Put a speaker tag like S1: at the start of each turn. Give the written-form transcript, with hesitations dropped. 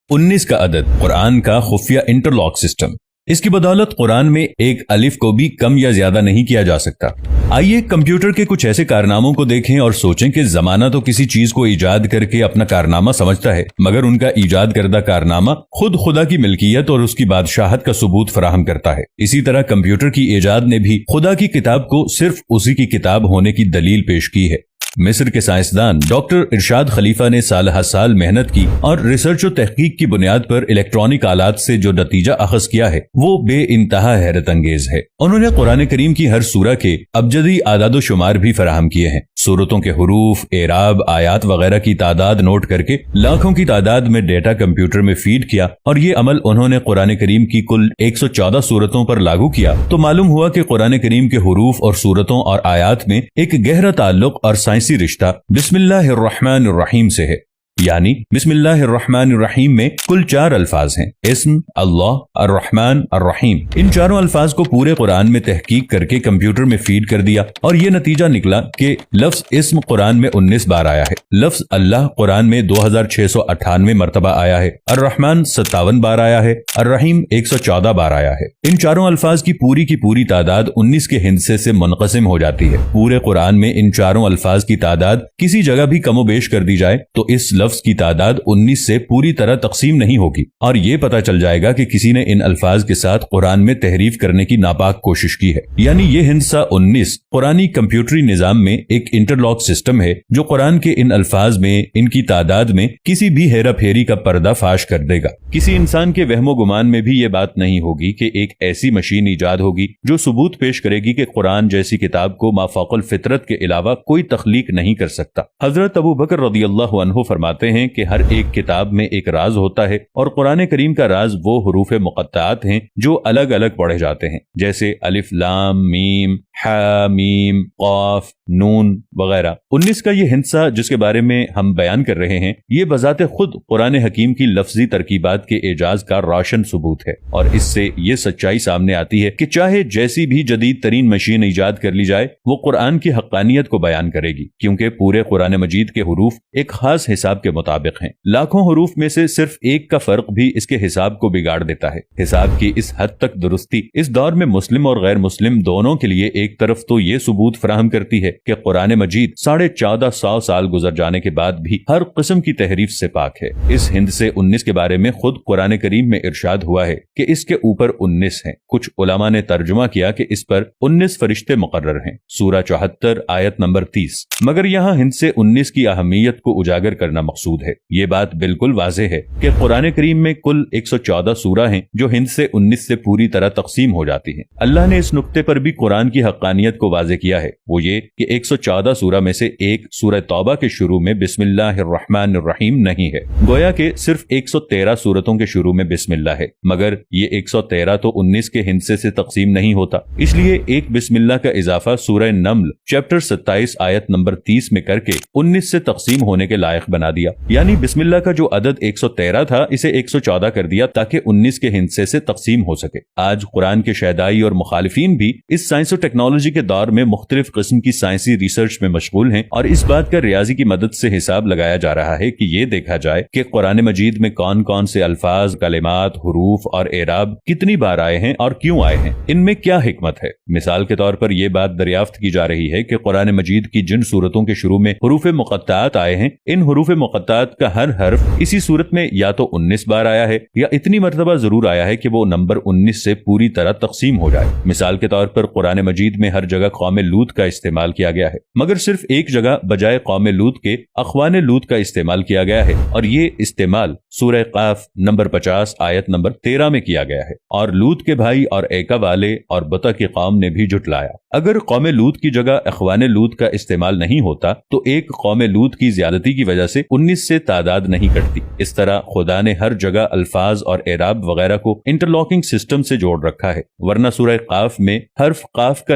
S1: 19 کا عدد قرآن کا خفیہ انٹرلاک سسٹم۔ اس کی بدولت قرآن میں ایک الف کو بھی کم یا زیادہ نہیں کیا جا سکتا۔ آئیے کمپیوٹر کے کچھ ایسے کارناموں کو دیکھیں اور سوچیں کہ زمانہ تو کسی چیز کو ایجاد کر کے اپنا کارنامہ سمجھتا ہے، مگر ان کا ایجاد کردہ کارنامہ خود خدا کی ملکیت اور اس کی بادشاہت کا ثبوت فراہم کرتا ہے۔ اسی طرح کمپیوٹر کی ایجاد نے بھی خدا کی کتاب کو صرف اسی کی کتاب ہونے کی دلیل پیش کی ہے۔ مصر کے سائنسدان ڈاکٹر ارشاد خلیفہ نے سال ہر سال محنت کی اور ریسرچ و تحقیق کی بنیاد پر الیکٹرانک آلات سے جو نتیجہ اخذ کیا ہے وہ بے انتہا حیرت انگیز ہے۔ انہوں نے قرآن کریم کی ہر سورہ کے ابجدی اعداد و شمار بھی فراہم کیے ہیں۔ سورتوں کے حروف، اعراب، آیات وغیرہ کی تعداد نوٹ کر کے لاکھوں کی تعداد میں ڈیٹا کمپیوٹر میں فیڈ کیا، اور یہ عمل انہوں نے قرآن کریم کی کل 114 سورتوں پر لاگو کیا تو معلوم ہوا کہ قرآن کریم کے حروف اور سورتوں اور آیات میں ایک گہرا تعلق اور سائنسی رشتہ بسم اللہ الرحمن الرحیم سے ہے۔ یعنی بسم اللہ الرحمن الرحیم میں کل 4 الفاظ ہیں: اسم، اللہ، الرحمن، الرحیم۔ ان چاروں الفاظ کو پورے قرآن میں تحقیق کر کے کمپیوٹر میں فیڈ کر دیا اور یہ نتیجہ نکلا کہ لفظ اسم قرآن میں 19 بار آیا ہے، لفظ اللہ قرآن میں 2698 مرتبہ آیا ہے، الرحمن 57 بار آیا ہے، الرحیم 114 بار آیا ہے۔ ان چاروں الفاظ کی پوری تعداد 19 کے ہندسے سے منقسم ہو جاتی ہے۔ پورے قرآن میں ان چاروں الفاظ کی تعداد کسی جگہ بھی کم و بیش کر دی جائے تو اس لفظ کی تعداد 19 سے پوری طرح تقسیم نہیں ہوگی، اور یہ پتہ چل جائے گا کہ کسی نے ان الفاظ کے ساتھ قرآن میں تحریف کرنے کی ناپاک کوشش کی ہے۔ یعنی یہ ہندسہ 19 قرآنی کمپیوٹری نظام میں ایک انٹرلاک سسٹم ہے جو قرآن کے ان الفاظ میں، ان کی تعداد میں کسی بھی ہیرا پھیری کا پردہ فاش کر دے گا۔ کسی انسان کے وہم و گمان میں بھی یہ بات نہیں ہوگی کہ ایک ایسی مشین ایجاد ہوگی جو ثبوت پیش کرے گی کہ قرآن جیسی کتاب کو ما فوق الفطرت کے علاوہ کوئی تخلیق نہیں کر سکتا۔ حضرت ابو بکر رضی اللہ عنہ فرماتے ہیں کہ ہر ایک کتاب میں ایک راز ہوتا ہے، اور قرآن کریم کا راز وہ حروف مقطعات ہیں جو الگ الگ پڑھے جاتے ہیں، جیسے الف لام میم ح میم قاف نون وغیرہ۔ 19 کا یہ ہندسہ جس کے بارے میں ہم بیان کر رہے ہیں، یہ بذات خود قرآن حکیم کی لفظی ترکیبات کے اعجاز کا روشن ثبوت ہے، اور اس سے یہ سچائی سامنے آتی ہے کہ چاہے جیسی بھی جدید ترین مشین ایجاد کر لی جائے، وہ قرآن کی حقانیت کو بیان کرے گی، کیونکہ پورے قرآن مجید کے حروف ایک خاص حساب کے مطابق ہیں۔ لاکھوں حروف میں سے صرف ایک کا فرق بھی اس کے حساب کو بگاڑ دیتا ہے۔ حساب کی اس حد تک درستی اس دور میں مسلم اور غیر مسلم دونوں کے لیے ایک طرف تو یہ ثبوت فراہم کرتی ہے کہ قرآن مجید 1450 سال گزر جانے کے بعد بھی ہر قسم کی تحریف سے پاک ہے۔ اس ہند سے 19 کے بارے میں خود قرآن کریم میں ارشاد ہوا ہے کہ اس کے اوپر 19 ہیں۔ کچھ علماء نے ترجمہ کیا کہ اس پر 19 فرشتے مقرر ہیں، سورہ 74 آیت نمبر 30۔ مگر یہاں ہند سے 19 کی اہمیت کو اجاگر کرنا مقصود ہے۔ یہ بات بالکل واضح ہے کہ قرآن کریم میں کل 114 سورہ ہیں جو ہند سے 19 سے پوری طرح تقسیم ہو جاتی ہیں۔ اللہ نے اس نقطے پر بھی قرآن کی حقانیت کو واضح کیا ہے، وہ یہ کہ 114 سورہ میں سے ایک سورہ توبہ کے شروع میں بسم اللہ الرحمن الرحیم نہیں ہے، گویا کہ صرف 113 سورتوں کے شروع میں بسم اللہ ہے، مگر یہ 113 تو 19 کے ہندسے سے تقسیم نہیں ہوتا، اس لیے ایک بسم اللہ کا اضافہ سورہ نمل چیپٹر 27 آیت نمبر 30 میں کر کے 19 سے تقسیم ہونے کے لائق بنا دیا۔ یعنی بسم اللہ کا جو عدد 113 تھا اسے 114 کر دیا تاکہ 19 کے ہندسے سے تقسیم ہو سکے۔ آج قرآن کے شیدائی اور مخالفین بھی اس سائنس و ٹیکنالوجی کے دور میں مختلف قسم کی سائنسی ریسرچ میں مشغول ہیں، اور اس بات کا ریاضی کی مدد سے حساب لگایا جا رہا ہے کہ یہ دیکھا جائے کہ قرآن مجید میں کون کون سے الفاظ، کلمات، حروف اور اعراب کتنی بار آئے ہیں اور کیوں آئے ہیں، ان میں کیا حکمت ہے۔ مثال کے طور پر یہ بات دریافت کی جا رہی ہے کہ قرآن مجید کی جن سورتوں کے شروع میں حروف مقطعات آئے ہیں، ان حروف مقطعات کا ہر حرف اسی صورت میں یا تو 19 بار آیا ہے یا اتنی مرتبہ ضرور آیا ہے کہ وہ نمبر 19 سے پوری طرح تقسیم ہو جائے۔ مثال کے طور پر قرآن مجید میں ہر جگہ قوم لوط کا استعمال کیا گیا ہے، مگر صرف ایک جگہ بجائے قوم لوط کے اخوان لوط کا استعمال کیا گیا ہے، اور یہ استعمال سورہ قاف نمبر 50 آیت نمبر 13 میں کیا گیا ہے۔ اور لوط کے بھائی اور ایکا والے اور بتا کی قوم نے بھی جھٹلایا۔ اگر قوم لوط کی جگہ اخوان لوط کا استعمال نہیں ہوتا تو ایک قوم لوط کی زیادتی کی وجہ سے 19 سے تعداد نہیں کٹتی۔ اس طرح خدا نے ہر جگہ الفاظ اور اعراب وغیرہ کو انٹرلاکنگ سسٹم سے جوڑ رکھا ہے، ورنہ سورہ قاف میں حرف قاف کا